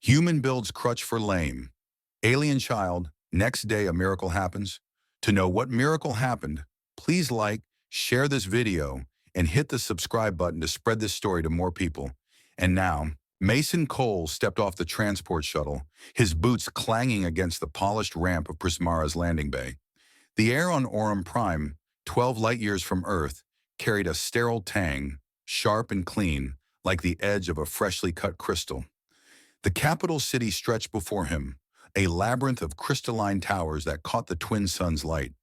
Human builds crutch for lame. Alien child, next day a miracle happens. To know what miracle happened, please like, share this video, and hit the subscribe button to spread this story to more people. And now, Mason Cole stepped off the transport shuttle, his boots clanging against the polished ramp of Prismara's landing bay. The air on Aurum Prime, 12 light-years from Earth, carried a sterile tang, sharp and clean, like the edge of a freshly cut crystal. The capital city stretched before him, a labyrinth of crystalline towers that caught the twin sun's light,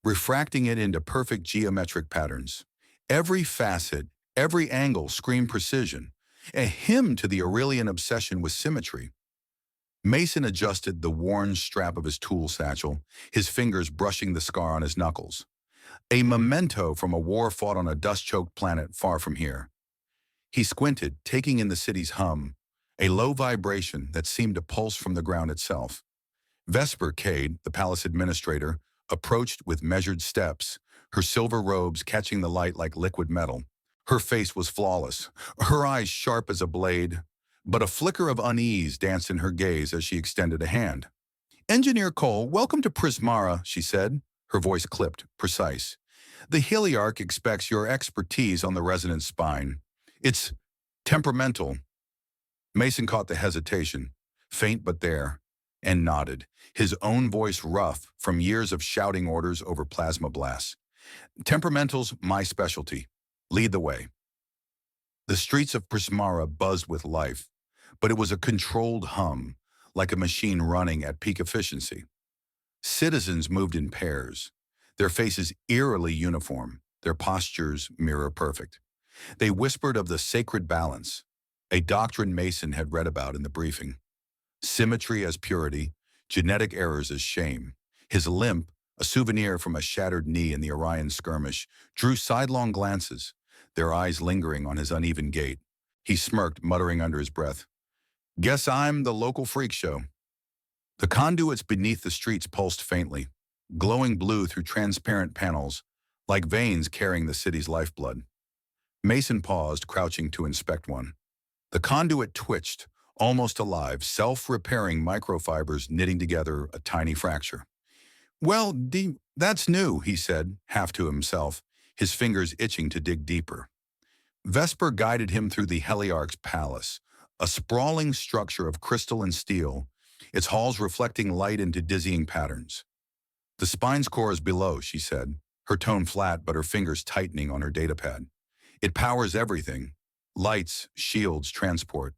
refracting it into perfect geometric patterns. Every facet, every angle screamed precision, a hymn to the Aurelian obsession with symmetry. Mason adjusted the worn strap of his tool satchel, his fingers brushing the scar on his knuckles. A memento from a war fought on a dust-choked planet far from here. He squinted, taking in the city's hum, a low vibration that seemed to pulse from the ground itself. Vesper Cade, the palace administrator, approached with measured steps, her silver robes catching the light like liquid metal. Her face was flawless, her eyes sharp as a blade, but a flicker of unease danced in her gaze as she extended a hand. "Engineer Cole, welcome to Prismara," she said, her voice clipped, precise. "The Heliarch expects your expertise on the resonant spine. It's temperamental." Mason caught the hesitation, faint but there, and nodded, his own voice rough from years of shouting orders over plasma blasts. "Temperamentals, my specialty. Lead the way." The streets of Prismara buzzed with life, but it was a controlled hum, like a machine running at peak efficiency. Citizens moved in pairs, their faces eerily uniform, their postures mirror-perfect. They whispered of the sacred balance, a doctrine Mason had read about in the briefing. Symmetry as purity, genetic errors as shame. His limp, a souvenir from a shattered knee in the Orion skirmish, drew sidelong glances, their eyes lingering on his uneven gait. He smirked, muttering under his breath, "Guess I'm the local freak show." The conduits beneath the streets pulsed faintly, glowing blue through transparent panels, like veins carrying the city's lifeblood. Mason paused, crouching to inspect one. The conduit twitched, almost alive, self-repairing microfibers knitting together a tiny fracture. "Well, that's new," he said, half to himself, his fingers itching to dig deeper. Vesper guided him through the Heliarch's palace, a sprawling structure of crystal and steel, its halls reflecting light into dizzying patterns. "The spine's core is below," she said, her tone flat but her fingers tightening on her datapad. "It powers everything. Lights, shields, transport.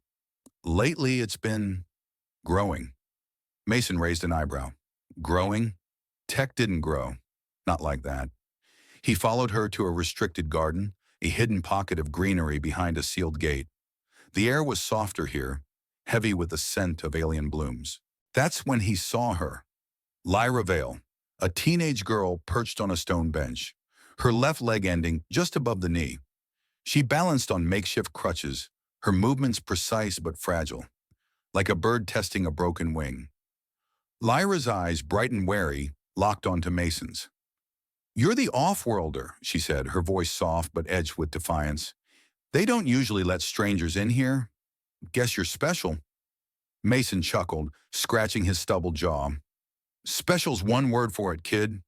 Lately, it's been growing." Mason raised an eyebrow. Growing? Tech didn't grow. Not like that. He followed her to a restricted garden, a hidden pocket of greenery behind a sealed gate. The air was softer here, heavy with the scent of alien blooms. That's when he saw her. Lyra Vale, a teenage girl perched on a stone bench, her left leg ending just above the knee. She balanced on makeshift crutches, her movements precise but fragile, like a bird testing a broken wing. Lyra's eyes, bright and wary, locked onto Mason's. "You're the off-worlder," she said, her voice soft but edged with defiance. "They don't usually let strangers in here. Guess you're special." Mason chuckled, scratching his stubbled jaw. "Special's one word for it, kid.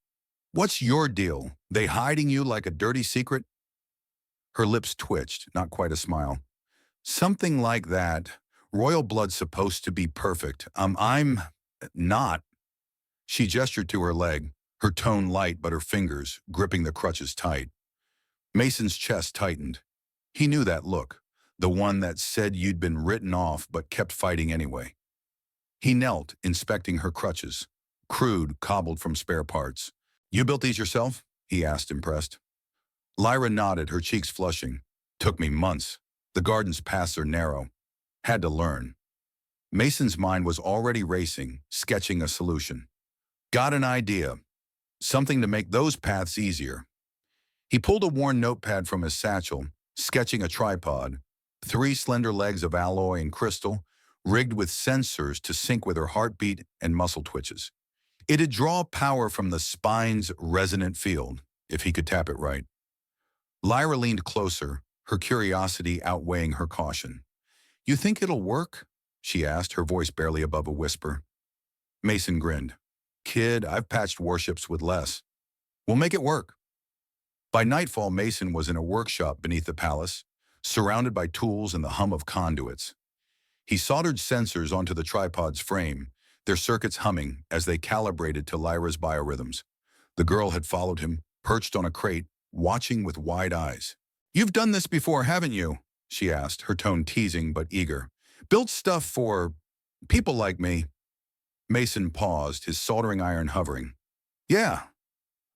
What's your deal? They hiding you like a dirty secret?" Her lips twitched, not quite a smile. "Something like that. Royal blood's supposed to be perfect. I'm not." She gestured to her leg, her tone light but her fingers gripping the crutches tight. Mason's chest tightened. He knew that look, the one that said you'd been written off but kept fighting anyway. He knelt, inspecting her crutches, crude, cobbled from spare parts. "You built these yourself?" he asked, impressed. Lyra nodded, her cheeks flushing. "Took me months. The garden's paths are narrow. Had to learn." Mason's mind was already racing, sketching a solution. "Got an idea. Something to make those paths easier." He pulled a worn notepad from his satchel, sketching a tripod, 3 slender legs of alloy and crystal, rigged with sensors to sync with her heartbeat and muscle twitches. It'd draw power from the spine's resonant field, if he could tap it right. Lyra leaned closer, her curiosity outweighing her caution. "You think it'll work?" she asked, her voice barely above a whisper. Mason grinned. Kid, I've patched warships with less. We'll make it work. By nightfall, Mason was in a workshop beneath the palace, surrounded by tools and the hum of conduits. He soldered sensors onto the tripod's frame, their circuits humming as they calibrated to Lyra's biorhythms. The girl had followed him, perched on a crate, watching with wide eyes. You've done this before, haven't you? She asked, her tone teasing but eager. Built stuff for people like me. Mason paused, his soldering iron hovering. Yeah.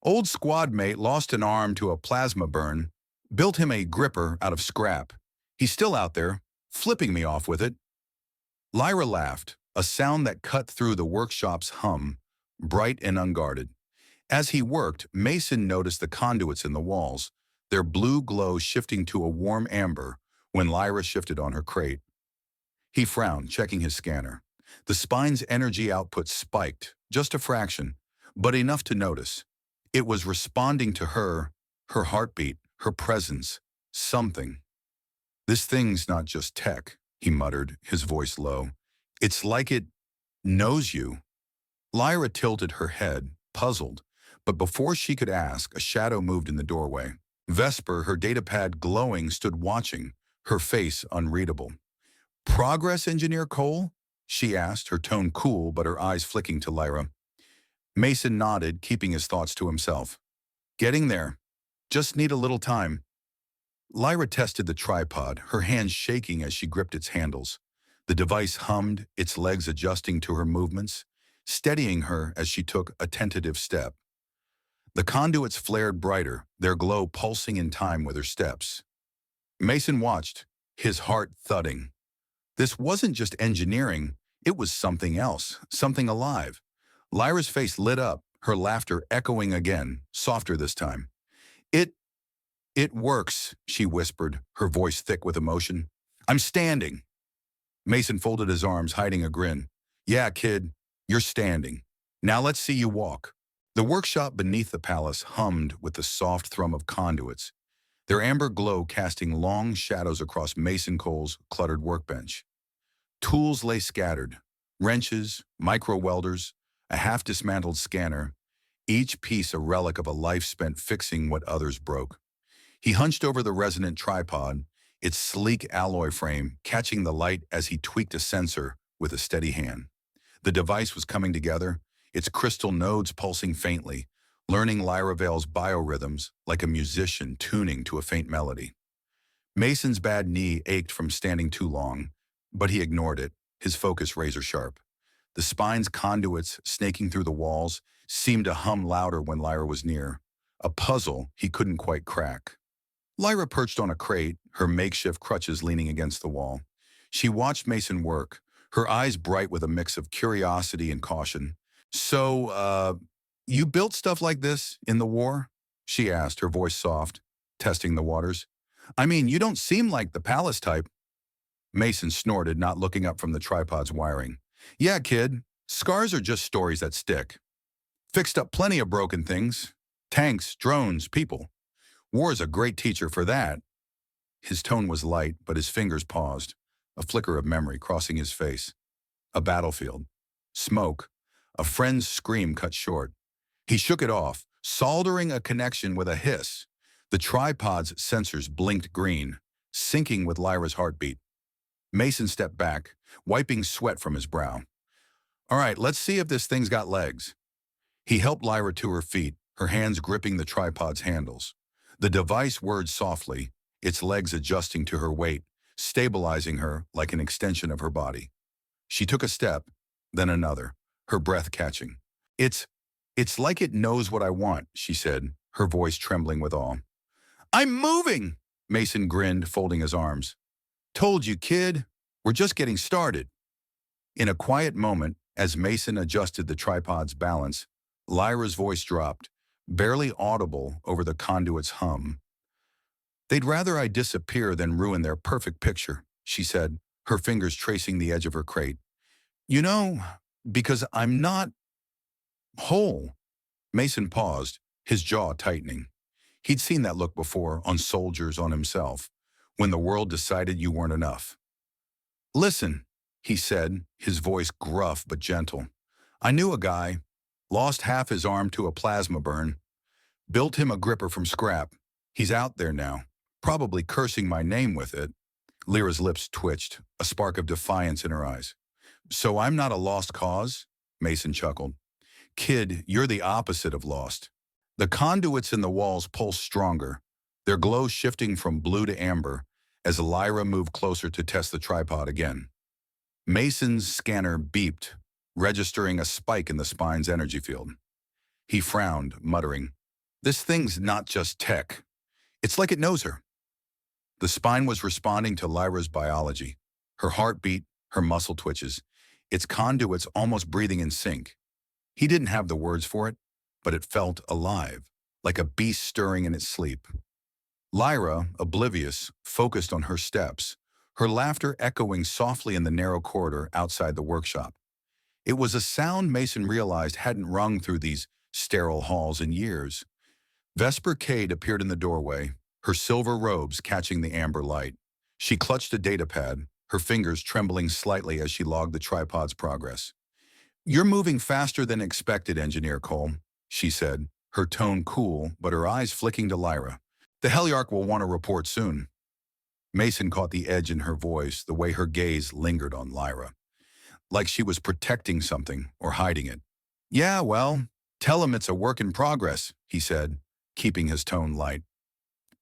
Old squad mate lost an arm to a plasma burn, built him a gripper out of scrap. He's still out there, flipping me off with it. Lyra laughed, a sound that cut through the workshop's hum, bright and unguarded. As he worked, Mason noticed the conduits in the walls, their blue glow shifting to a warm amber when Lyra shifted on her crate. He frowned, checking his scanner. The spine's energy output spiked, just a fraction, but enough to notice. It was responding to her heartbeat, her presence, something. This thing's not just tech, he muttered, his voice low. It's like it knows you. Lyra tilted her head, puzzled, but before she could ask, a shadow moved in the doorway. Vesper, her datapad glowing, stood watching, her face unreadable. Progress, Engineer Cole? She asked, her tone cool but her eyes flicking to Lyra. Mason nodded, keeping his thoughts to himself. Getting there. Just need a little time. Lyra tested the tripod, her hands shaking as she gripped its handles. The device hummed, its legs adjusting to her movements, steadying her as she took a tentative step. The conduits flared brighter, their glow pulsing in time with her steps. Mason watched, his heart thudding. This wasn't just engineering, it was something else, something alive. Lyra's face lit up, her laughter echoing again, softer this time. It works, she whispered, her voice thick with emotion. I'm standing. Mason folded his arms, hiding a grin. Yeah, kid, you're standing. Now let's see you walk. The workshop beneath the palace hummed with the soft thrum of conduits, their amber glow casting long shadows across Mason Cole's cluttered workbench. Tools lay scattered, wrenches, micro-welders, a half-dismantled scanner, each piece a relic of a life spent fixing what others broke. He hunched over the resonant tripod, its sleek alloy frame catching the light as he tweaked a sensor with a steady hand. The device was coming together, its crystal nodes pulsing faintly, learning Lyra Vale's biorhythms like a musician tuning to a faint melody. Mason's bad knee ached from standing too long, but he ignored it, his focus razor-sharp. The spine's conduits snaking through the walls seemed to hum louder when Lyra was near, a puzzle he couldn't quite crack. Lyra perched on a crate, her makeshift crutches leaning against the wall. She watched Mason work, her eyes bright with a mix of curiosity and caution. So, you built stuff like this in the war? She asked, her voice soft, testing the waters. I mean, you don't seem like the palace type. Mason snorted, not looking up from the tripod's wiring. Yeah, kid, scars are just stories that stick. Fixed up plenty of broken things. Tanks, drones, people. War's a great teacher for that. His tone was light, but his fingers paused, a flicker of memory crossing his face. A battlefield. Smoke. A friend's scream cut short. He shook it off, soldering a connection with a hiss. The tripod's sensors blinked green, syncing with Lyra's heartbeat. Mason stepped back, wiping sweat from his brow. All right, let's see if this thing's got legs. He helped Lyra to her feet, her hands gripping the tripod's handles. The device whirred softly, its legs adjusting to her weight, stabilizing her like an extension of her body. She took a step, then another, her breath catching. It's like it knows what I want, she said, her voice trembling with awe. I'm moving, Mason grinned, folding his arms. Told you, kid, we're just getting started. In a quiet moment, as Mason adjusted the tripod's balance, Lyra's voice dropped, barely audible over the conduit's hum. They'd rather I disappear than ruin their perfect picture, she said, her fingers tracing the edge of her crate. You know, because I'm not whole. Mason paused, his jaw tightening. He'd seen that look before, on soldiers, on himself, when the world decided you weren't enough. Listen, he said, his voice gruff but gentle. I knew a guy, lost half his arm to a plasma burn, built him a gripper from scrap. He's out there now, probably cursing my name with it. Lyra's lips twitched, a spark of defiance in her eyes. So I'm not a lost cause? Mason chuckled. Kid, you're the opposite of lost. The conduits in the walls pulse stronger, their glow shifting from blue to amber as Lyra moved closer to test the tripod again. Mason's scanner beeped, registering a spike in the spine's energy field. He frowned, muttering, This thing's not just tech. It's like it knows her. The spine was responding to Lyra's biology, her heartbeat, her muscle twitches, its conduits almost breathing in sync. He didn't have the words for it, but it felt alive, like a beast stirring in its sleep. Lyra, oblivious, focused on her steps, her laughter echoing softly in the narrow corridor outside the workshop. It was a sound Mason realized hadn't rung through these sterile halls in years. Vesper Cade appeared in the doorway, her silver robes catching the amber light. She clutched a datapad, her fingers trembling slightly as she logged the tripod's progress. You're moving faster than expected, Engineer Cole, she said, her tone cool, but her eyes flicking to Lyra. The Heliarch will want to report soon. Mason caught the edge in her voice, the way her gaze lingered on Lyra, like she was protecting something or hiding it. Yeah, well, tell him it's a work in progress, he said, keeping his tone light.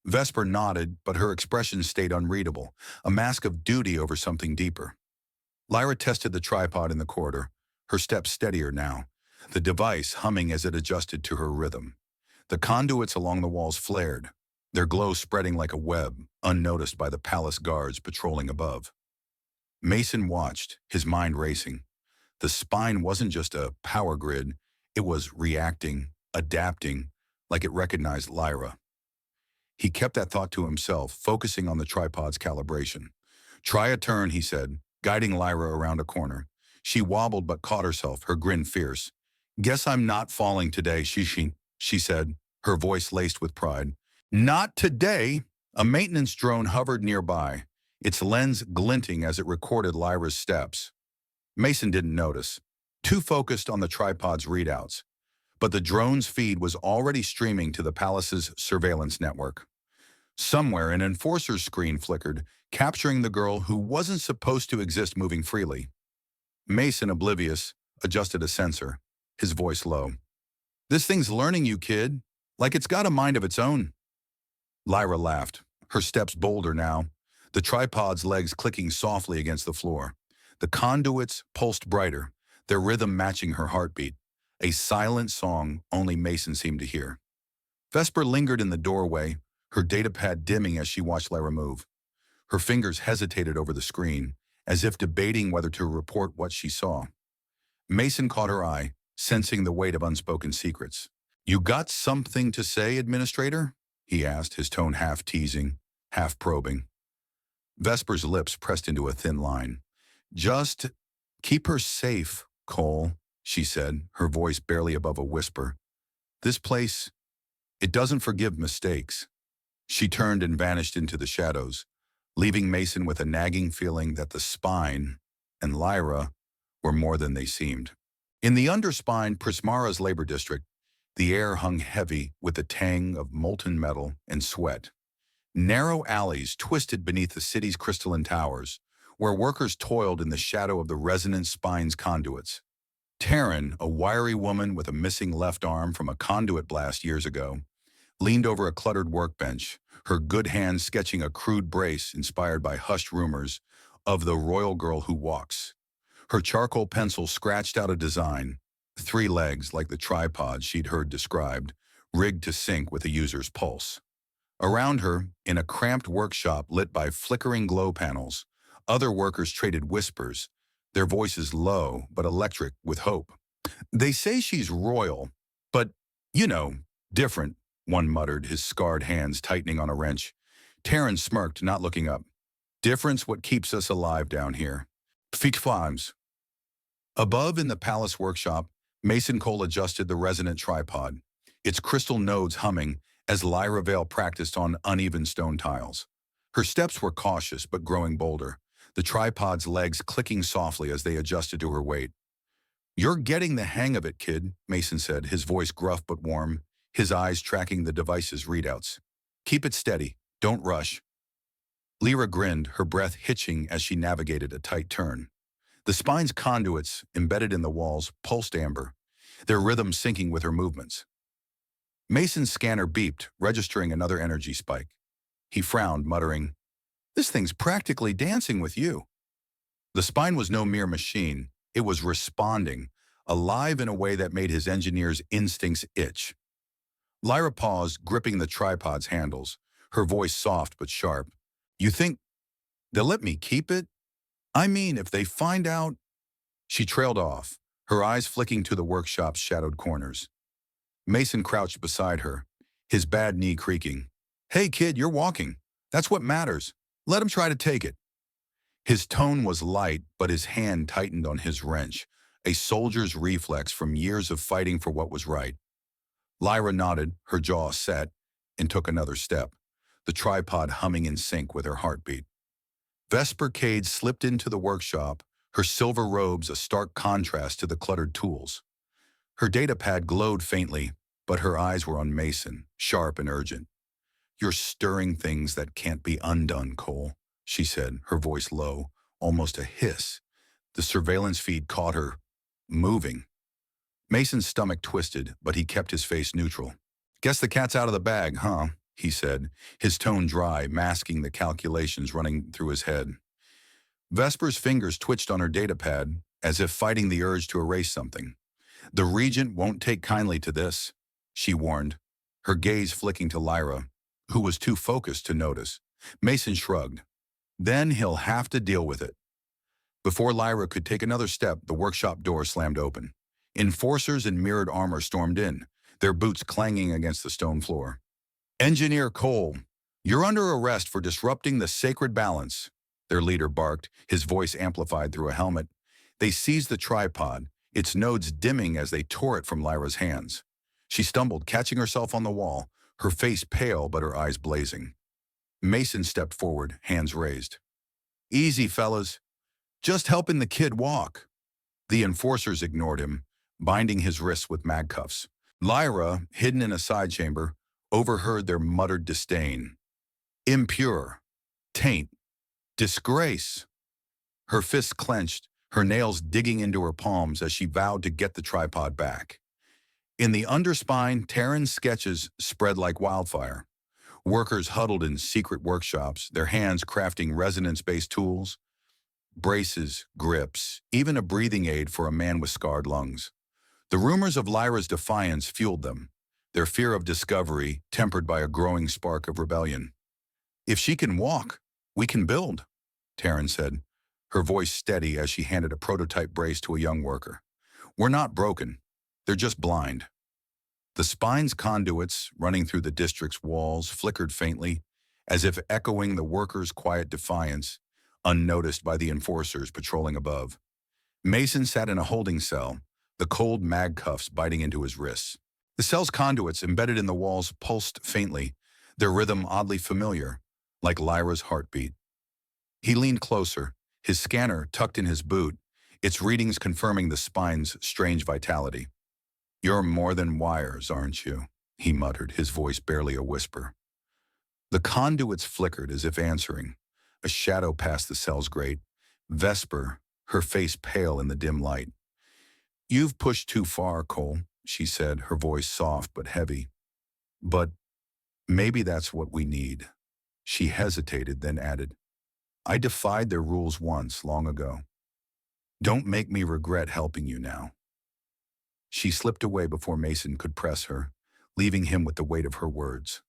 Vesper nodded, but her expression stayed unreadable, a mask of duty over something deeper. Lyra tested the tripod in the corridor, her steps steadier now, the device humming as it adjusted to her rhythm. The conduits along the walls flared, their glow spreading like a web, unnoticed by the palace guards patrolling above. Mason watched, his mind racing. The spine wasn't just a power grid, it was reacting, adapting, like it recognized Lyra. He kept that thought to himself, focusing on the tripod's calibration. Try a turn, he said, guiding Lyra around a corner. She wobbled but caught herself, her grin fierce. Guess I'm not falling today, she said, her voice laced with pride. Not today. A maintenance drone hovered nearby, its lens glinting as it recorded Lyra's steps. Mason didn't notice, too focused on the tripod's readouts. But the drone's feed was already streaming to the palace's surveillance network. Somewhere, an enforcer's screen flickered, capturing the girl who wasn't supposed to exist moving freely. Mason, oblivious, adjusted a sensor, his voice low. This thing's learning you, kid, like it's got a mind of its own. Lyra laughed, her steps bolder now, the tripod's legs clicking softly against the floor. The conduits pulsed brighter, their rhythm matching her heartbeat, a silent song only Mason seemed to hear. Vesper lingered in the doorway, her datapad dimming as she watched Lyra move. Her fingers hesitated over the screen, as if debating whether to report what she saw. Mason caught her eye, sensing the weight of unspoken secrets. You got something to say, Administrator? He asked, his tone half teasing, half probing. Vesper's lips pressed into a thin line. Just keep her safe, Cole, she said, her voice barely above a whisper. This place, it doesn't forgive mistakes. She turned and vanished into the shadows, leaving Mason with a nagging feeling that the spine and Lyra were more than they seemed. In the Underspine, Prismara's labor district, the air hung heavy with the tang of molten metal and sweat. Narrow alleys twisted beneath the city's crystalline towers, where workers toiled in the shadow of the resonant spine's conduits. Taryn, a wiry woman with a missing left arm from a conduit blast years ago, leaned over a cluttered workbench, her good hand sketching a crude brace inspired by hushed rumors of the royal girl who walks. Her charcoal pencil scratched out a design, 3 legs like the tripod she'd heard described, rigged to sync with a user's pulse. Around her, in a cramped workshop lit by flickering glow panels, other workers traded whispers, their voices low but electric with hope. They say she's royal, but, different, one muttered, his scarred hands tightening on a wrench. Taryn smirked, not looking up. Difference what keeps us alive down here. Feet flames. Above in the palace workshop, Mason Cole adjusted the resonant tripod, its crystal nodes humming as Lyra Vale practiced on uneven stone tiles. Her steps were cautious but growing bolder, the tripod's legs clicking softly as they adjusted to her weight. "You're getting the hang of it, kid," Mason said, his voice gruff but warm, his eyes tracking the device's readouts. "Keep it steady. Don't rush." Lyra grinned, her breath hitching as she navigated a tight turn. The spine's conduits, embedded in the walls, pulsed amber, their rhythm syncing with her movements. Mason's scanner beeped, registering another energy spike. He frowned, muttering, "This thing's practically dancing with you." The spine was no mere machine. It was responding, alive in a way that made his engineer's instincts itch. Lyra paused, gripping the tripod's handles, her voice soft but sharp. "You think they'll let me keep it? I mean, if they find out—" She trailed off, her eyes flicking to the workshop's shadowed corners. Mason crouched beside her, his bad knee creaking. "Hey, kid, you're walking. That's what matters. Let him try to take it." His tone was light, but his hand tightened on his wrench, a soldier's reflex from years of fighting for what was right. Lyra nodded, her jaw set, and took another step, the tripod humming in sync with her heartbeat. Vesper Cade slipped into the workshop, her silver robes a stark contrast to the cluttered tools. Her datapad glowed faintly, but her eyes were on Mason, sharp and urgent. "You're stirring things that can't be undone, Cole," she said, her voice low, almost a hiss. The surveillance feed caught her, moving. Mason's stomach twisted, but he kept his face neutral. "Guess the cat's out of the bag, huh?" he said, his tone dry, masking the calculations running through his head. Vesper's fingers twitched on her datapad, as if fighting the urge to erase something. "The Regent won't take kindly to this," she warned, her gaze flicking to Lyra, who was too focused to notice. Mason shrugged. "Then he'll have to deal with it." Before Lyra could take another step, the workshop door slammed open. Enforcers in mirrored armor stormed in, their boots clanging against the stone floor. "Engineer Cole, you're under arrest for disrupting the sacred balance," their leader barked, his voice amplified through a helmet. They seized the tripod, its nodes dimming as they tore it from Lyra's hands. She stumbled, catching herself on the wall, her face pale but her eyes blazing. Mason stepped forward, hands raised. "Easy, fellas. Just helping the kid walk." The enforcers ignored him, binding his wrists with mag cuffs. Lyra, hidden in a side chamber, overheard their muttered disdain. "Impure. Taint. Disgrace." Her fists clenched, her nails digging into her palms as she vowed to get the tripod back. In the Underspine, Terran's sketches spread like wildfire. Workers huddled in secret workshops, their hands crafting resonance-based tools, braces, grips, even a breathing aid for a man with scarred lungs. The rumors of Lyra's defiance fueled them, their fear of discovery tempered by a growing spark of rebellion. "If she can walk, we can build," Terran said, her voice steady as she handed a prototype brace to a young worker. "We're not broken. They're just blind." The spine's conduits, running through the district's walls, flickered faintly, as if echoing the workers' quiet defiance, unnoticed by the enforcers patrolling above. Mason sat in a holding cell, the cold mag cuffs biting into his wrists. The cell's conduits, embedded in the walls, pulsed faintly, their rhythm oddly familiar, like Lyra's heartbeat. He leaned closer, his scanner tucked in his boot, its readings confirming the spine's strange vitality. "You're more than wires, aren't you?" he muttered, his voice barely a whisper. The conduits flickered as if answering. A shadow passed the cell's grate. Vesper, her face pale in the dim light. "You've pushed too far, Cole," she said, her voice soft but heavy. "But maybe that's what we need." She hesitated, then added, "I defied their rules once, long ago. Don't make me regret helping you now." She slipped away before Mason could press her, leaving him with the weight of her words.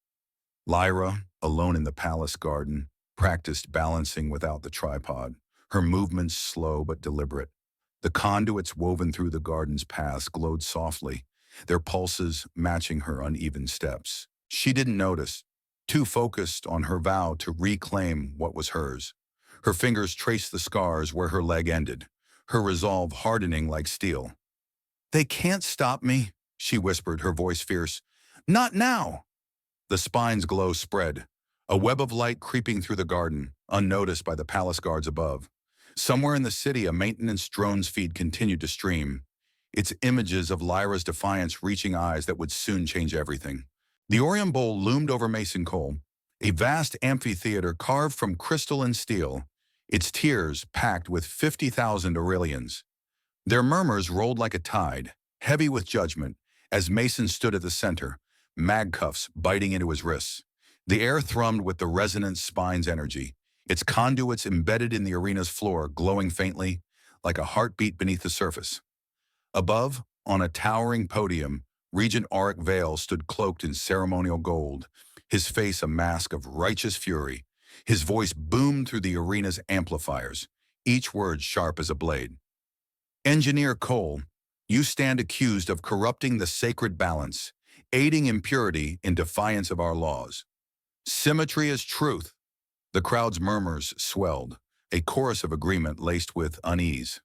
Lyra, alone in the palace garden, practiced balancing without the tripod, her movements slow but deliberate. The conduits woven through the garden's paths glowed softly, their pulses matching her uneven steps. She didn't notice, too focused on her vow to reclaim what was hers. Her fingers traced the scars where her leg ended, her resolve hardening like steel. "They can't stop me," she whispered, her voice fierce. "Not now." The spine's glow spread, a web of light creeping through the garden, unnoticed by the palace guards above. Somewhere in the city, a maintenance drone's feed continued to stream, its images of Lyra's defiance reaching eyes that would soon change everything. The Aurum Bowl loomed over Mason Cole, a vast amphitheater carved from crystal and steel, its tiers packed with 50,000 Aurelians. Their murmurs rolled like a tide, heavy with judgment, as Mason stood at the center, mag cuffs biting into his wrists. The air thrummed with the resonant spine's energy, its conduits embedded in the arena's floor glowing faintly, like a heartbeat beneath the surface. Above, on a towering podium, Regent Auric Vale stood cloaked in ceremonial gold, his face a mask of righteous fury. His voice boomed through the arena's amplifiers, each word sharp as a blade. Engineer Cole, you stand accused of corrupting the sacred balance, aiding impurity in defiance of our laws. Symmetry is truth. The crowd's murmurs swelled, a chorus of agreement laced with unease.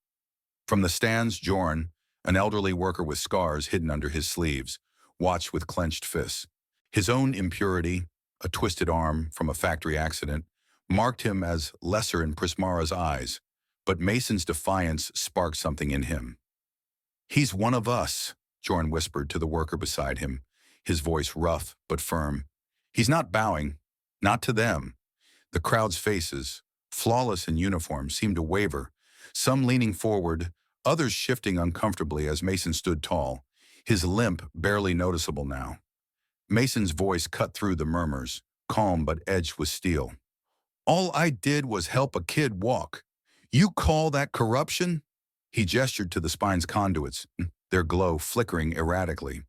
From the stands, Jorn, an elderly worker with scars hidden under his sleeves, watched with clenched fists. His own impurity, a twisted arm from a factory accident, marked him as lesser in Prismara's eyes, but Mason's defiance sparked something in him. He's one of us, Jorn whispered to the worker beside him, his voice rough but firm. He's not bowing, not to them. The crowd's faces, flawless in uniform, seemed to waver, some leaning forward, others shifting uncomfortably as Mason stood tall, his limp barely noticeable now. Mason's voice cut through the murmurs, calm but edged with steel. All I did was help a kid walk. You call that corruption? He gestured to the spine's conduits, their glow flickering erratically.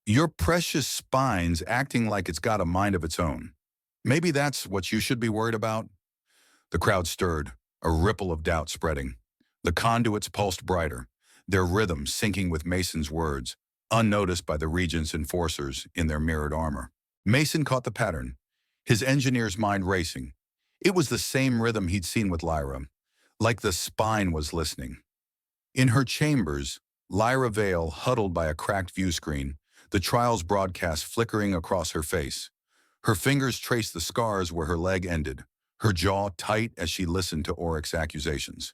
Your precious spine's acting like it's got a mind of its own. Maybe that's what you should be worried about? The crowd stirred, a ripple of doubt spreading. The conduits pulsed brighter, their rhythm syncing with Mason's words, unnoticed by the Regent's enforcers in their mirrored armor. Mason caught the pattern, his engineer's mind racing. It was the same rhythm he'd seen with Lyra, like the spine was listening. In her chambers, Lyra Vale huddled by a cracked view screen, the trial's broadcast flickering across her face. Her fingers traced the scars where her leg ended, her jaw tight as she listened to Auric's accusations.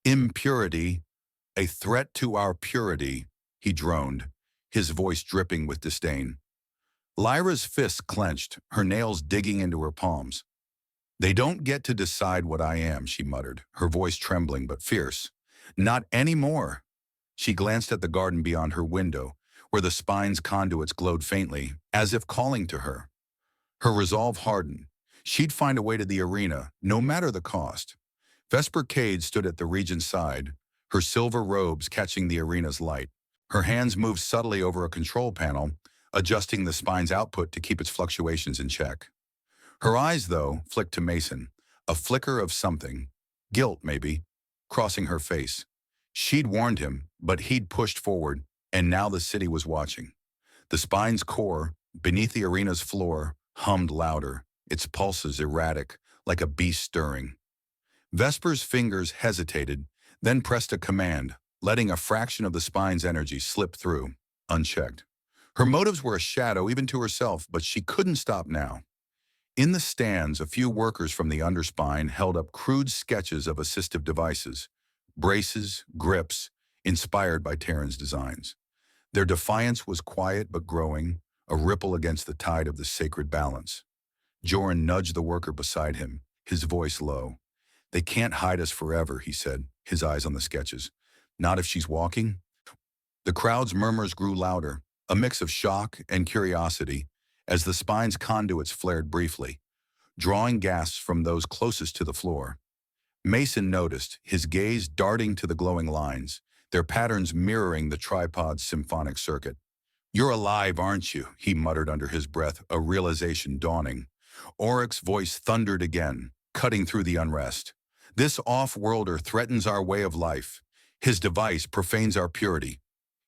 Impurity, a threat to our purity, he droned, his voice dripping with disdain. Lyra's fists clenched, her nails digging into her palms. They don't get to decide what I am, she muttered, her voice trembling but fierce. Not anymore. She glanced at the garden beyond her window, where the spine's conduits glowed faintly, as if calling to her. Her resolve hardened. She'd find a way to the arena, no matter the cost. Vesper Cade stood at the Regent's side, her silver robes catching the arena's light. Her hands moved subtly over a control panel, adjusting the spine's output to keep its fluctuations in check. Her eyes, though, flicked to Mason, a flicker of something, guilt maybe, crossing her face. She'd warned him, but he'd pushed forward, and now the city was watching. The spine's core, beneath the arena's floor, hummed louder, its pulses erratic, like a beast stirring. Vesper's fingers hesitated, then pressed a command, letting a fraction of the spine's energy slip through, unchecked. Her motives were a shadow even to herself, but she couldn't stop now. In the stands, a few workers from the Underspine held up crude sketches of assistive devices, braces, grips, inspired by Terran's designs. Their defiance was quiet but growing, a ripple against the tide of the sacred balance. Jorn nudged the worker beside him, his voice low. They can't hide us forever, he said, his eyes on the sketches. Not if she's walking. The crowd's murmurs grew louder, a mix of shock and curiosity, as the spine's conduits flared briefly, drawing gasps from those closest to the floor. Mason noticed, his gaze darting to the glowing lines, their patterns mirroring the tripod's symphonic circuit. You're alive, aren't you? He muttered under his breath, a realization dawning. Auric's voice thundered again, cutting through the unrest. This off-worlder threatens our way of life. His device profanes our purity.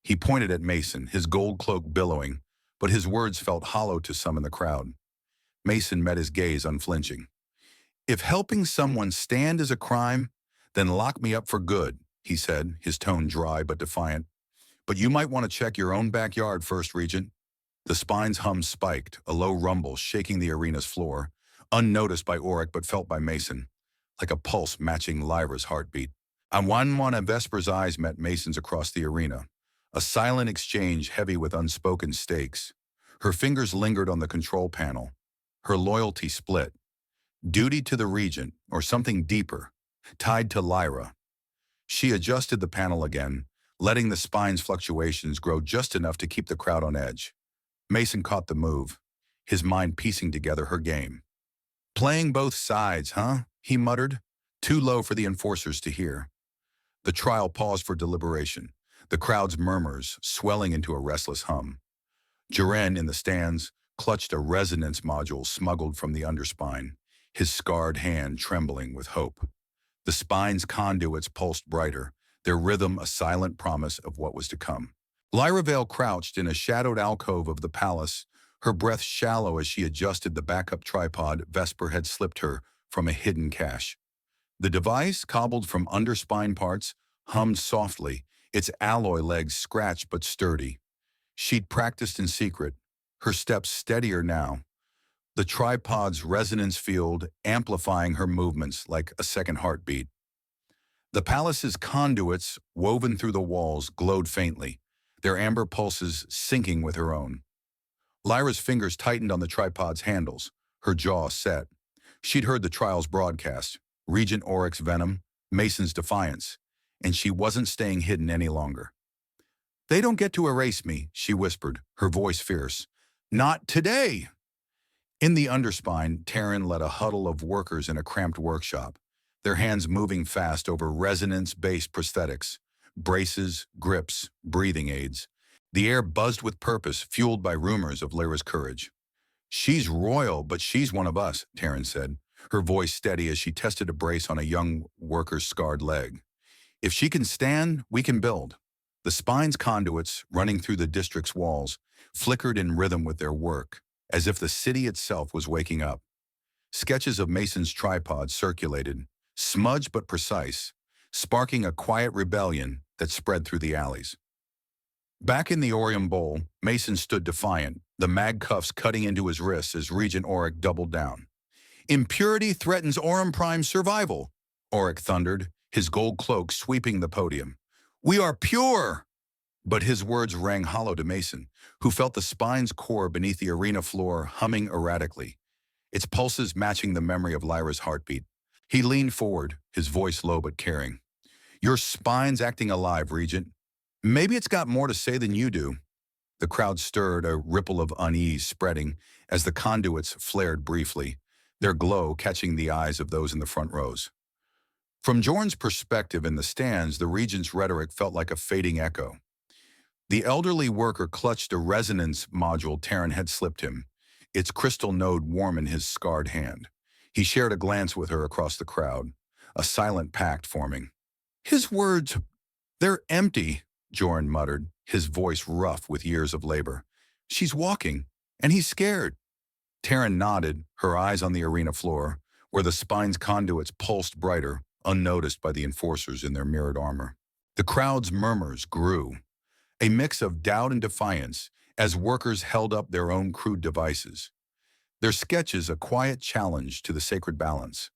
He pointed at Mason, his gold cloak billowing, but his words felt hollow to some in the crowd. Mason met his gaze unflinching. If helping someone stand is a crime, then lock me up for good, he said, his tone dry but defiant. But you might want to check your own backyard first, Regent. The spine's hum spiked, a low rumble shaking the arena's floor, unnoticed by Auric but felt by Mason. like a pulse matching Lyra's heartbeat. On one of Vesper's eyes met Mason's across the arena, a silent exchange heavy with unspoken stakes. Her fingers lingered on the control panel. Her loyalty split. Duty to the regent, or something deeper, tied to Lyra. She adjusted the panel again, letting the spine's fluctuations grow just enough to keep the crowd on edge. Mason caught the move, his mind piecing together her game. Playing both sides, huh? He muttered, too low for the enforcers to hear. The trial paused for deliberation, the crowd's murmurs swelling into a restless hum. Jaren, in the stands, clutched a resonance module smuggled from the underspine, his scarred hand trembling with hope. The spine's conduits pulsed brighter, their rhythm a silent promise of what was to come. Lyra Vale crouched in a shadowed alcove of the palace, her breath shallow as she adjusted the backup tripod Vesper had slipped her from a hidden cache. The device, cobbled from underspine parts, hummed softly, its alloy legs scratched but sturdy. She'd practiced in secret, her steps steadier now, the tripod's resonance field amplifying her movements like a second heartbeat. The palace's conduits, woven through the walls, glowed faintly, their amber pulses syncing with her own. Lyra's fingers tightened on the tripod's handles, her jaw set. She'd heard the trial's broadcast, Regent Auric's venom, Mason's defiance, and she wasn't staying hidden any longer. "They don't get to erase me," she whispered, her voice fierce. "Not today!" In the underspine, Terran led a huddle of workers in a cramped workshop, their hands moving fast over resonance-based prosthetics, braces, grips, breathing aids. The air buzzed with purpose, fueled by rumors of Lyra's courage. "She's royal, but she's one of us," Terran said, her voice steady as she tested a brace on a young worker's scarred leg. "If she can stand, we can build." The spine's conduits, running through the district's walls, flickered in rhythm with their work, as if the city itself was waking up. Sketches of Mason's tripod circulated, smudged but precise, sparking a quiet rebellion that spread through the alleys. Back in the Aurum Bowl, Mason stood defiant, the mag cuffs cutting into his wrists as Regent Auric doubled down. "Impurity threatens Aurum Prime's survival," Auric thundered, his gold cloak sweeping the podium. "We are pure!" But his words rang hollow to Mason, who felt the spine's core beneath the arena floor humming erratically, its pulses matching the memory of Lyra's heartbeat. He leaned forward, his voice low but caring. "Your spine's acting alive, Regent. Maybe it's got more to say than you do." The crowd stirred, a ripple of unease spreading as the conduits flared briefly, their glow catching the eyes of those in the front rows. From Jorn's perspective in the stands, the regent's rhetoric felt like a fading echo. The elderly worker clutched a resonance module Terran had slipped him, its crystal node warm in his scarred hand. He shared a glance with her across the crowd, a silent pact forming. "His words, they're empty," Jorn muttered, his voice rough with years of labor. "She's walking, and he's scared." Terran nodded, her eyes on the arena floor, where the spine's conduits pulsed brighter, unnoticed by the enforcers in their mirrored armor. The crowd's murmurs grew, a mix of doubt and defiance, as workers held up their own crude devices, their sketches a quiet challenge to the sacred balance.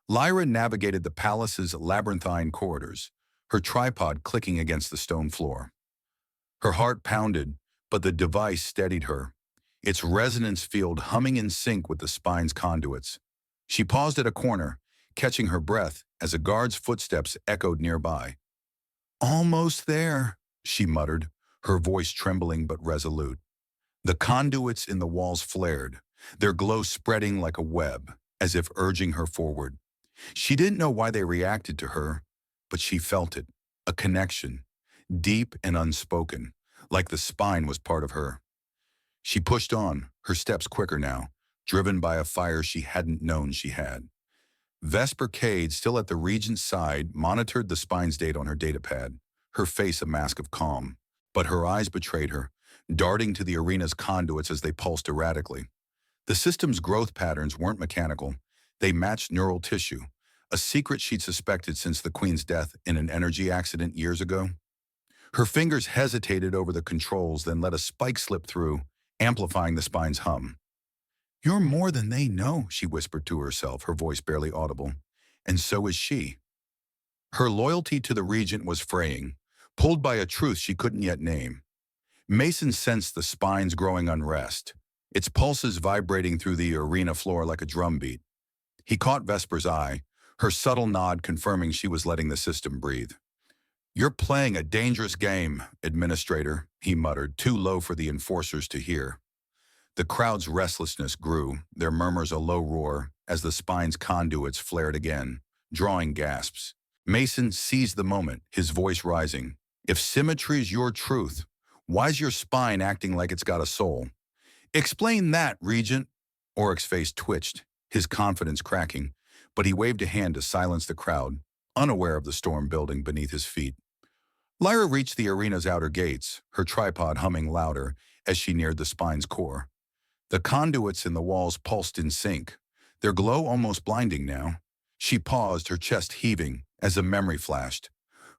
Lyra navigated the palace's labyrinthine corridors, her tripod clicking against the stone floor. Her heart pounded, but the device steadied her, its resonance field humming in sync with the spine's conduits. She paused at a corner, catching her breath as a guard's footsteps echoed nearby. "Almost there," she muttered, her voice trembling but resolute. The conduits in the walls flared, their glow spreading like a web, as if urging her forward. She didn't know why they reacted to her, but she felt it, a connection, deep and unspoken, like the spine was part of her. She pushed on, her steps quicker now, driven by a fire she hadn't known she had. Vesper Cade, still at the regent's side, monitored the spine's date on her datapad, her face a mask of calm. But her eyes betrayed her, darting to the arena's conduits as they pulsed erratically. The system's growth patterns weren't mechanical. They matched neural tissue, a secret she'd suspected since the Queen's death in an energy accident years ago. Her fingers hesitated over the controls, then let a spike slip through, amplifying the spine's hum. "You're more than they know," she whispered to herself, her voice barely audible. and so is she. Her loyalty to the regent was fraying, pulled by a truth she couldn't yet name. Mason sensed the spine's growing unrest, its pulses vibrating through the arena floor like a drumbeat. He caught Vesper's eye, her subtle nod confirming she was letting the system breathe. "You're playing a dangerous game, Administrator," he muttered, too low for the enforcers to hear. The crowd's restlessness grew, their murmurs a low roar, as the spine's conduits flared again, drawing gasps. Mason seized the moment, his voice rising. "If symmetry's your truth, why's your spine acting like it's got a soul?" "Explain that, Regent." Oryx's face twitched, his confidence cracking, but he waved a hand to silence the crowd, unaware of the storm building beneath his feet. Lyra reached the arena's outer gates, her tripod humming louder as she neared the spine's core. The conduits in the walls pulsed in sync, their glow almost blinding now. She paused, her chest heaving, as a memory flashed.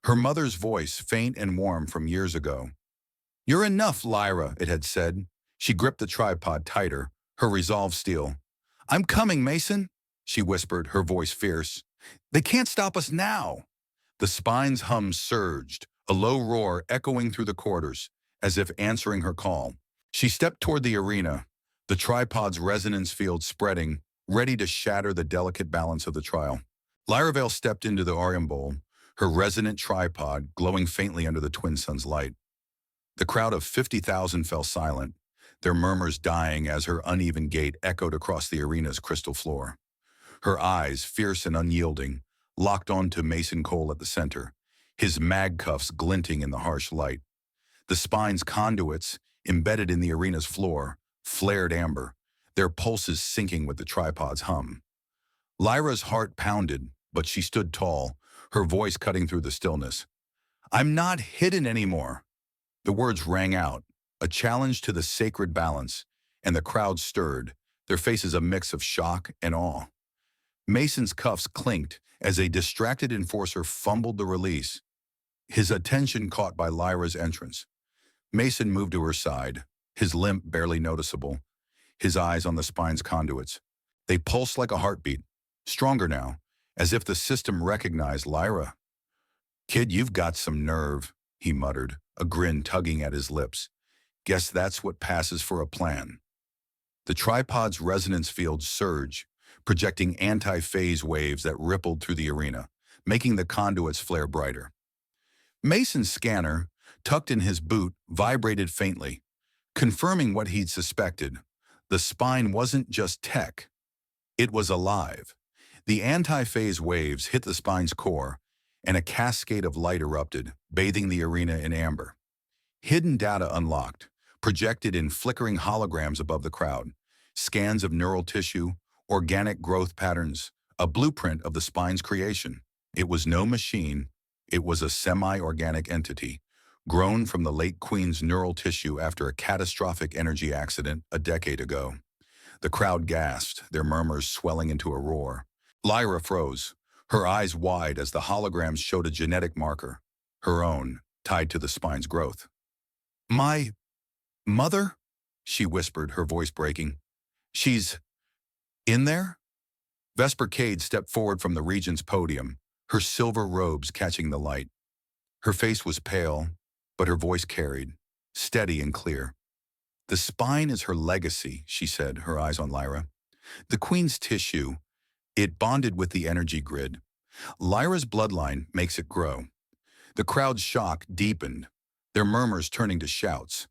Her mother's voice, faint and warm from years ago. "You're enough, Lyra," it had said. She gripped the tripod tighter, her resolve steel. "I'm coming, Mason," she whispered, her voice fierce. "They can't stop us now." The spine's hum surged, a low roar echoing through the corridors, as if answering her call. She stepped toward the arena, the tripod's resonance field spreading, ready to shatter the delicate balance of the trial. Lyra stepped into the Aurum bowl, her resonant tripod glowing faintly under the twin sun's light. The crowd of 50,000 fell silent, their murmurs dying as her uneven gait echoed across the arena's crystal floor. Her eyes, fierce and unyielding, locked onto Mason Cole at the center, his mag cuffs glinting in the harsh light. The spine's conduits, embedded in the arena's floor, flared amber, their pulses syncing with the tripod's hum. Lyra's heart pounded, but she stood tall, her voice cutting through the stillness. "I'm not hidden anymore." The words rang out, a challenge to the sacred balance, and the crowd stirred, their faces a mix of shock and awe. Mason's cuffs clinked as a distracted enforcer fumbled the release, his attention caught by Lyra's entrance. Mason moved to her side, his limp barely noticeable, his eyes on the spine's conduits. They pulsed like a heartbeat, stronger now, as if the system recognized Lyra. "Kid, you've got some nerve," he muttered, a grin tugging at his lips. "Guess that's what passes for a plan." The tripod's resonance field surged, projecting anti-phase waves that rippled through the arena, making the conduits flare brighter. Mason's scanner, tucked in his boot, vibrated faintly, confirming what he'd suspected. The spine wasn't just tech. It was alive. The anti-phase waves hit the spine's core, and a cascade of light erupted, bathing the arena in amber. Hidden data unlocked, projected in flickering holograms above the crowd, scans of neural tissue, organic growth patterns, a blueprint of the spine's creation. It was no machine, it was a semi-organic entity, grown from the late Queen's neural tissue after a catastrophic energy accident a decade ago. The crowd gasped, their murmurs swelling into a roar. Lyra froze, her eyes wide as the holograms showed a genetic marker, her own, tied to the spine's growth. "My mother?" she whispered, her voice breaking. "She's in there?" Vesper Cade stepped forward from the regent's podium, her silver robes catching the light. Her face was pale, but her voice carried, steady and clear. "The spine is her legacy," she said, her eyes on Lyra. "The Queen's tissue, it bonded with the energy grid. Lyra's bloodline makes it grow." The crowd's shock deepened, their murmurs turning to shouts.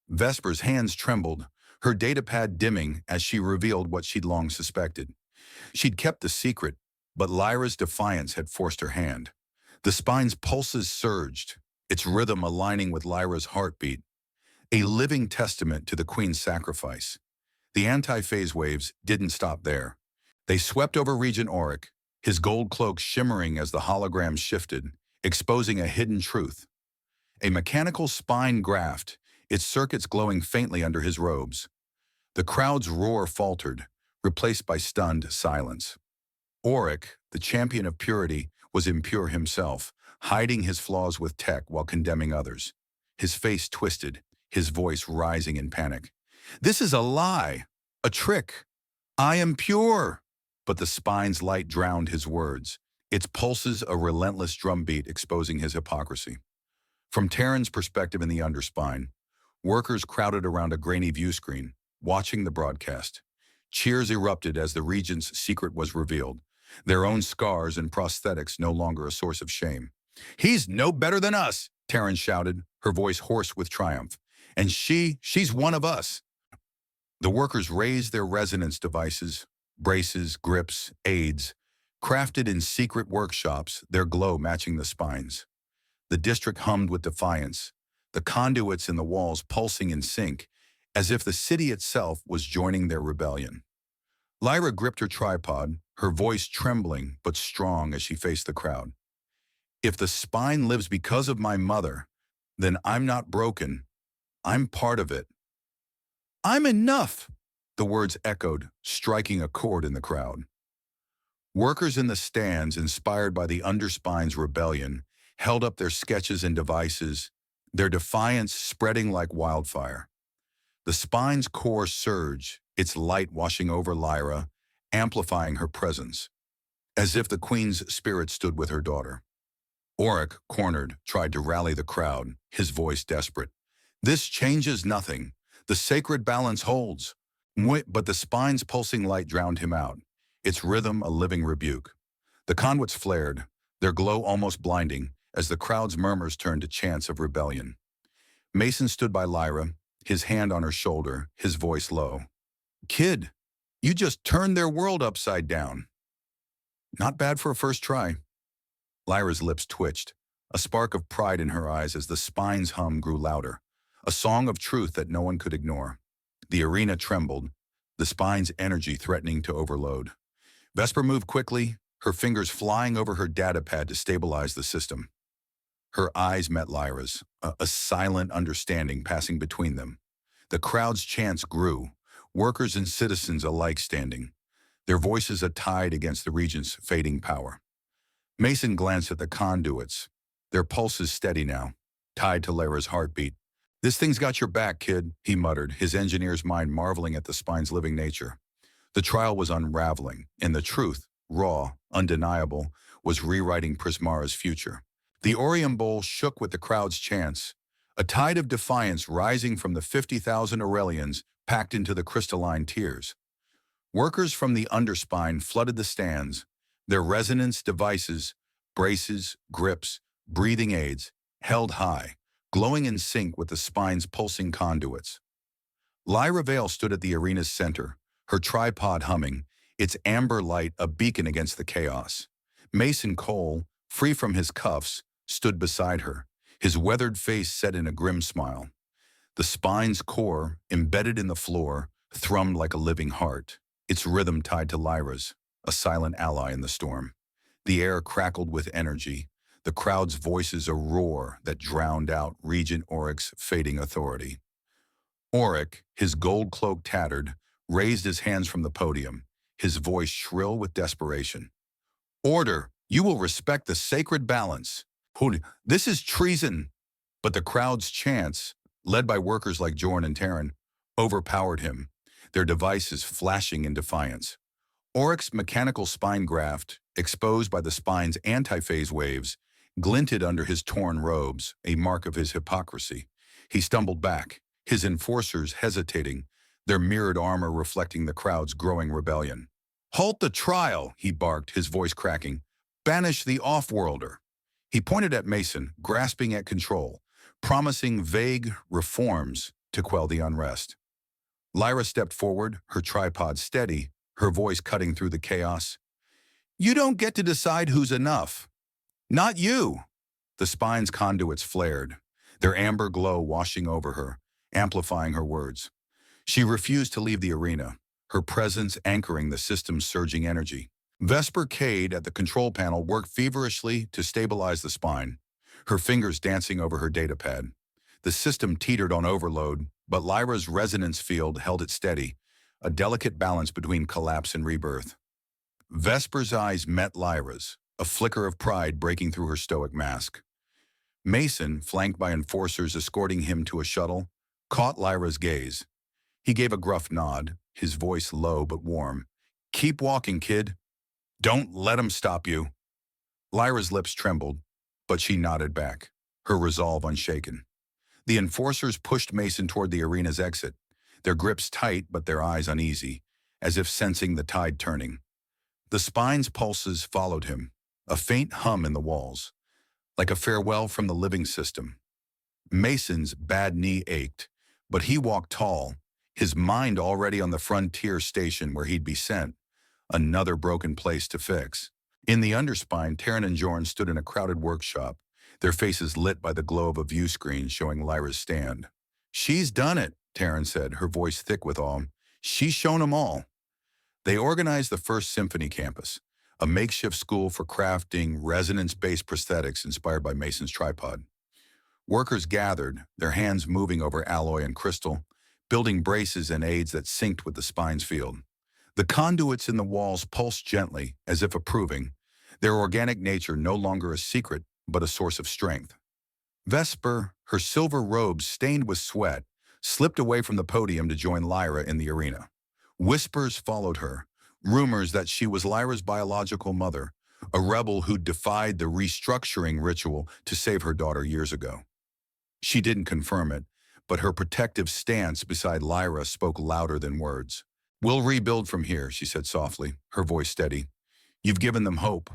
Vesper's hands trembled, her datapad dimming as she revealed what she'd long suspected. She'd kept the secret, but Lyra's defiance had forced her hand. The spine's pulses surged, its rhythm aligning with Lyra's heartbeat, a living testament to the Queen's sacrifice. The anti-phase waves didn't stop there. They swept over Regent Auric, his gold cloak shimmering as the holograms shifted, exposing a hidden truth. A mechanical spine graft, its circuits glowing faintly under his robes. The crowd's roar faltered, replaced by stunned silence. Auric, the champion of purity, was impure himself, hiding his flaws with tech while condemning others. His face twisted, his voice rising in panic. "This is a lie, a trick. I am pure." But the spine's light drowned his words, its pulses a relentless drumbeat exposing his hypocrisy. From Terran's perspective in the Underspine, workers crowded around a grainy view screen, watching the broadcast. Cheers erupted as the Regent's secret was revealed, their own scars and prosthetics no longer a source of shame. "He's no better than us," Terran shouted, her voice hoarse with triumph. "And she's one of us." The workers raised their resonance devices, braces, grips, aids, crafted in secret workshops, their glow matching the spines. The district hummed with defiance, the conduits in the walls pulsing in sync, as if the city itself was joining their rebellion. Lyra gripped her tripod, her voice trembling but strong as she faced the crowd. "If the spine lives because of my mother, then I'm not broken. I'm part of it." "I'm enough," the words echoed, striking a chord in the crowd. Workers in the stands, inspired by the Underspine's rebellion, held up their sketches and devices, their defiance spreading like wildfire. The spine's core surged, its light washing over Lyra, amplifying her presence, as if the queen's spirit stood with her daughter. Auric, cornered, tried to rally the crowd, his voice desperate. "This changes nothing. The sacred balance holds." But the spine's pulsing light drowned him out, its rhythm a living rebuke. The conduits flared, their glow almost blinding, as the crowd's murmurs turned to chants of rebellion. Mason stood by Lyra, his hand on her shoulder, his voice low. "Kid, you just turned their world upside down." "Not bad for a first try." Lyra's lips twitched, a spark of pride in her eyes as the spine's hum grew louder, a song of truth that no one could ignore. The arena trembled, the spine's energy threatening to overload. Vesper moved quickly, her fingers flying over her data pad to stabilize the system. Her eyes met Lyra's, a silent understanding passing between them. The crowd's chants grew, workers and citizens alike standing, their voices a tide against the Regent's fading power. Mason glanced at the conduits, their pulses steady now, tied to Lyra's heartbeat. "This thing's got your back, kid," he muttered, his engineer's mind marveling at the spine's living nature. The trial was unraveling, and the truth, raw, undeniable, was rewriting Prismara's future. The Aurum Bowl shook with the crowd's chants, a tide of defiance rising from the 50,000 Aurelians packed into the crystalline tiers. Workers from the Underspine flooded the stands, their resonance devices, braces, grips, breathing aids, held high, glowing in sync with the spine's pulsing conduits. Lyra Vale stood at the arena's center, her tripod humming, its amber light a beacon against the chaos. Mason Cole, free from his cuffs, stood beside her, his weathered face set in a grim smile. The spine's core, embedded in the floor, thrummed like a living heart, its rhythm tied to Lyra's, a silent ally in the storm. The air crackled with energy, the crowd's voices a roar that drowned out Regent Auric's fading authority. Auric, his gold cloak tattered, raised his hands from the podium, his voice shrill with desperation. "Order! You will respect the sacred balance. This is treason!" But the crowd's chants, led by workers like Jorn and Terran, overpowered him, their devices flashing in defiance. Auric's mechanical spine graft, exposed by the spine's antiphase waves, glinted under his torn robes, a mark of his hypocrisy. He stumbled back, his enforcers hesitating, their mirrored armor reflecting the crowd's growing rebellion. "Halt the trial," he barked, his voice cracking. "Banish the off-worlder." He pointed at Mason, grasping at control, promising vague reforms to quell the unrest. Lyra stepped forward, her tripod steady, her voice cutting through the chaos. "You don't get to decide who's enough. Not you." The spine's conduits flared, their amber glow washing over her, amplifying her words. She refused to leave the arena, her presence anchoring the system's surging energy. Vesper Cade at the control panel worked feverishly to stabilize the spine, her fingers dancing over her datapad. The system teetered on overload, but Lyra's resonance field held it steady, a delicate balance between collapse and rebirth. Vesper's eyes met Lyra's, a flicker of pride breaking through her stoic mask. Mason, flanked by enforcers escorting him to a shuttle, caught Lyra's gaze. He gave a gruff nod, his voice low but warm. "Keep walking, kid. Don't let 'em stop you." Lyra's lips trembled, but she nodded back, her resolve unshaken. The enforcers pushed Mason toward the arena's exit, their grips tight but their eyes uneasy, as if sensing the tide turning. The spine's pulses followed him, a faint hum in the walls, like a farewell from the living system. Mason's bad knee ached, but he walked tall, his mind already on the frontier station where he'd be sent, another broken place to fix. In the underspine, Taryn and Jorn stood in a crowded workshop, their faces lit by the glow of a view screen showing Lyra's stand. "She's done it," Taryn said, her voice thick with awe. "She's shown 'em all." They organized the first Symphony campus, a makeshift school for crafting resonance-based prosthetics inspired by Mason's tripod. Workers gathered, their hands moving over alloy and crystal, building braces and aids that synced with the spine's field. The conduits in the walls pulsed gently, as if approving, their organic nature no longer a secret, but a source of strength. Vesper, her silver robes stained with sweat, slipped away from the podium to join Lyra in the arena. Whispers followed her, rumors that she was Lyra's biological mother, a rebel who defied the restructuring ritual to save her daughter years ago. She didn't confirm it, but her protective stance beside Lyra spoke louder than words. "We'll rebuild from here," she said softly, her voice steady. "You've given them hope."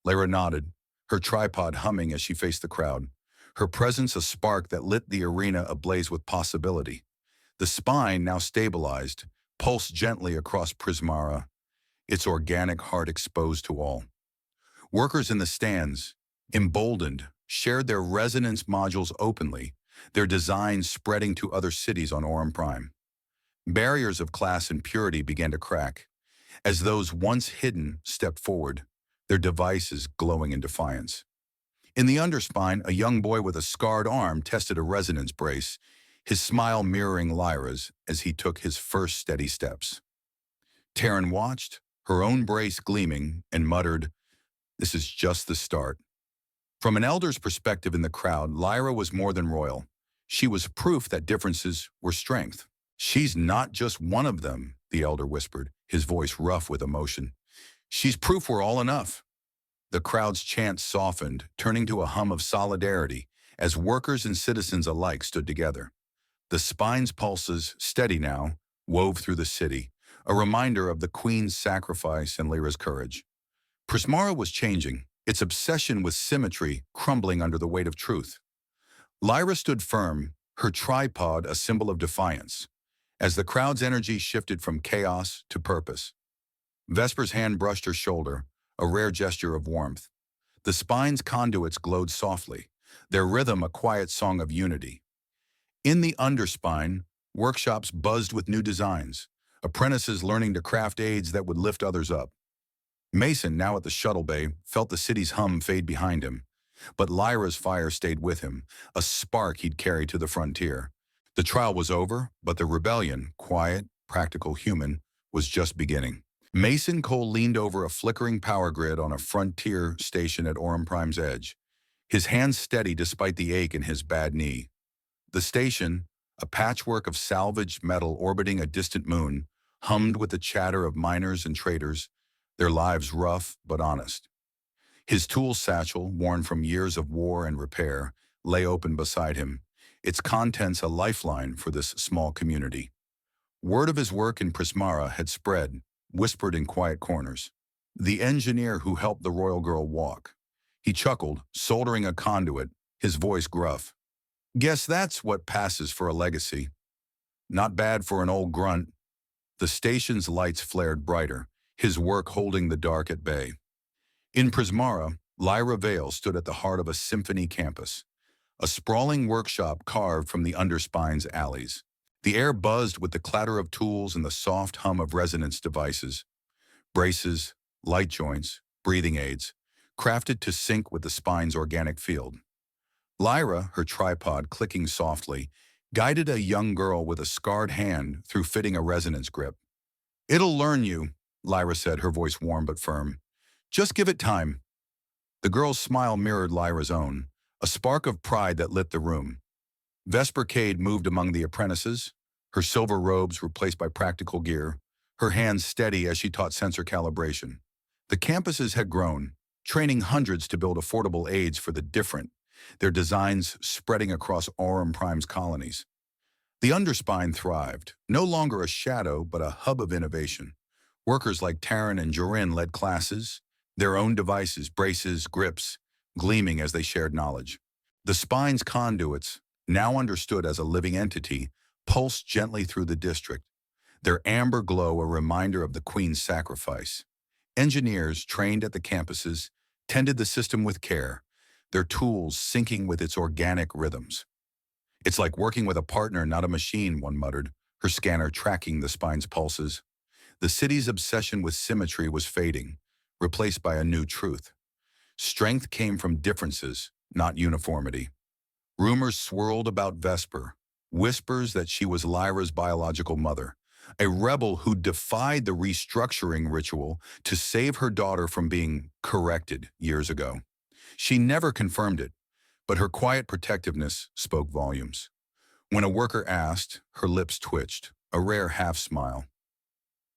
Lyra nodded, her tripod humming as she faced the crowd, her presence a spark that lit the arena ablaze with possibility. The spine, now stabilized, pulsed gently across Prismara, its organic heart exposed to all. Workers in the stands, emboldened, shared their resonance modules openly, their designs spreading to other cities on Aurum Prime. Barriers of class and purity began to crack, as those once hidden stepped forward, their devices glowing in defiance. In the underspine, a young boy with a scarred arm tested a resonance brace, his smile mirroring Lyra's as he took his first steady steps. Taryn watched, her own brace gleaming, and muttered, "This is just the start." From an elder's perspective in the crowd, Lyra was more than royal. She was proof that differences were strength. "She's not just one of them," the elder whispered, his voice rough with emotion. "She's proof we're all enough." The crowd's chant softened, turning to a hum of solidarity as workers and citizens alike stood together. The spine's pulses, steady now, wove through the city, a reminder of the Queen's sacrifice and Lyra's courage. Prismara was changing, its obsession with symmetry crumbling under the weight of truth. Lyra stood firm, her tripod a symbol of defiance, as the crowd's energy shifted from chaos to purpose. Vesper's hand brushed her shoulder, a rare gesture of warmth. The spine's conduits glowed softly, their rhythm a quiet song of unity. In the underspine, workshops buzzed with new designs, apprentices learning to craft aids that would lift others up. Mason, now at the shuttle bay, felt the city's hum fade behind him, but Lyra's fire stayed with him, a spark he'd carried to the frontier. The trial was over, but the rebellion, quiet, practical, human, was just beginning. Mason Cole leaned over a flickering power grid on a frontier station at Aurum Prime's edge, his hands steady despite the ache in his bad knee. The station, a patchwork of salvaged metal orbiting a distant moon, hummed with the chatter of miners and traders, their lives rough but honest. His tool satchel, worn from years of war and repair, lay open beside him, its contents a lifeline for this small community. Word of his work in Prismara had spread, whispered in quiet corners. The engineer who helped the royal girl walk. He chuckled, soldering a conduit, his voice gruff. "Guess that's what passes for a legacy. Not bad for an old grunt." The station's lights flared brighter, his work holding the dark at bay. In Prismara, Lyra Vale stood at the heart of a symphony campus, a sprawling workshop carved from the underspine's alleys. The air buzzed with the clatter of tools and the soft hum of resonance devices, braces, light joints, breathing aids, crafted to sync with the spine's organic field. Lyra, her tripod clicking softly, guided a young girl with a scarred hand through fitting a resonance grip. "It'll learn you," Lyra said, her voice warm but firm. "Just give it time." The girl's smile mirrored Lyra's own, a spark of pride that lit the room. Vesper Cade moved among the apprentices, her silver robes replaced by practical gear, her hands steady as she taught sensor calibration. The campuses had grown, training hundreds to build affordable aids for the different, their designs spreading across Aurum Prime's colonies. The Underspine thrived, no longer a shadow but a hub of innovation. Workers like Taryn and Jorin led classes, their own devices, braces, grips, gleaming as they shared knowledge. The spine's conduits, now understood as a living entity, pulsed gently through the district, their amber glow a reminder of the Queen's sacrifice. Engineers trained at the campuses tended the system with care, their tools syncing with its organic rhythms. "It's like working with a partner, not a machine," one muttered, her scanner tracking the spine's pulses. The city's obsession with symmetry was fading, replaced by a new truth. Strength came from differences, not uniformity. Rumors swirled about Vesper, whispers that she was Lyra's biological mother, a rebel who defied the restructuring ritual to save her daughter from being corrected years ago. She never confirmed it, but her quiet protectiveness spoke volumes. When a worker asked, her lips twitched, a rare half-smile.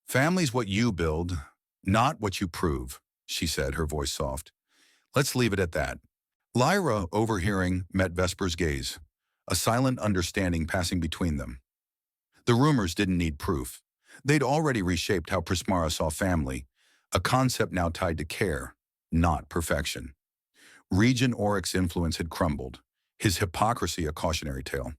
"Family's what you build, not what you prove," she said, her voice soft. "Let's leave it at that." Lyra, overhearing, met Vesper's gaze, a silent understanding passing between them. The rumors didn't need proof. They'd already reshaped how Prismara saw family, a concept now tied to care, not perfection. Regent Oryx's influence had crumbled, his hypocrisy a cautionary tale.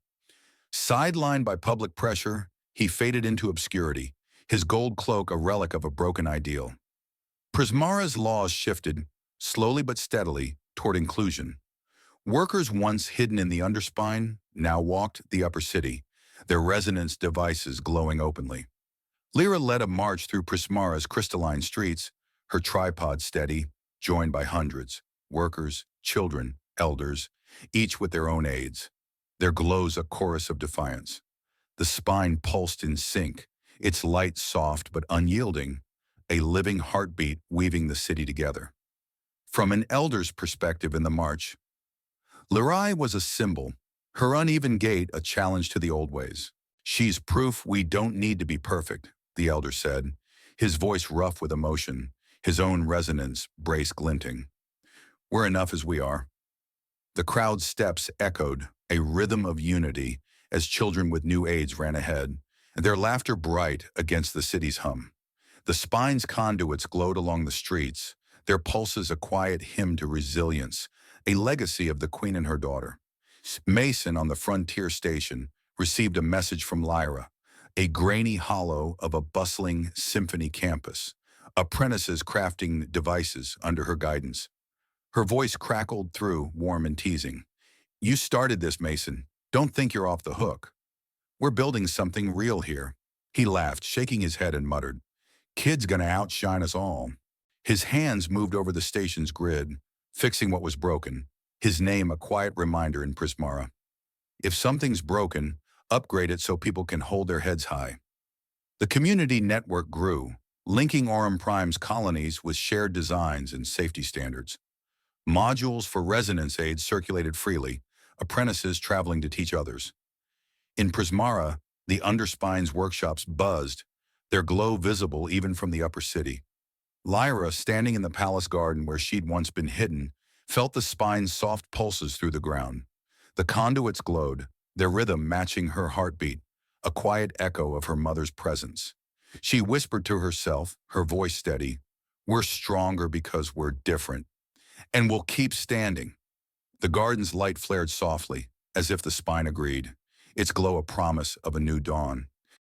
Sidelined by public pressure, he faded into obscurity, his gold cloak a relic of a broken ideal. Prismara's laws shifted, slowly but steadily, toward inclusion. Workers once hidden in the Underspine now walked the upper city, their resonance devices glowing openly. Lyra led a march through Prismara's crystalline streets, her tripod steady, joined by hundreds, workers, children, elders, each with their own aids. Their glows a chorus of defiance. The spine pulsed in sync, its light soft but unyielding, a living heartbeat weaving the city together. From an elder's perspective in the march, Lyra was a symbol, her uneven gait a challenge to the old ways. "She's proof we don't need to be perfect," the elder said, his voice rough with emotion, his own resonance brace glinting. "We're enough as we are." The crowd's steps echoed, a rhythm of unity, as children with new aids ran ahead, their laughter bright against the city's hum. The spine's conduits glowed along the streets, their pulses a quiet hymn to resilience, a legacy of the Queen and her daughter. Mason on the frontier station received a message from Lyra, a grainy hollow of a bustling symphony campus, apprentices crafting devices under her guidance. Her voice crackled through, warm and teasing. "You started this, Mason. Don't think you're off the hook. We're building something real here." He laughed, shaking his head and muttered, "Kid's gonna outshine us all." His hands moved over the station's grid, fixing what was broken, his name a quiet reminder in Prismara. If something's broken, upgrade it so people can hold their heads high. The community network grew, linking Aurum Prime's colonies with shared designs and safety standards. Modules for resonance aids circulated freely, apprentices traveling to teach others. In Prismara, the Underspine's workshops buzzed, their glow visible even from the upper city. Lyra, standing in the palace garden where she'd once been hidden, felt the spine's soft pulses through the ground. The conduits glowed, their rhythm matching her heartbeat, a quiet echo of her mother's presence. She whispered to herself, her voice steady, "We're stronger because we're different. And we'll keep standing." The garden's light flared softly, as if the spine agreed, its glow a promise of a new dawn.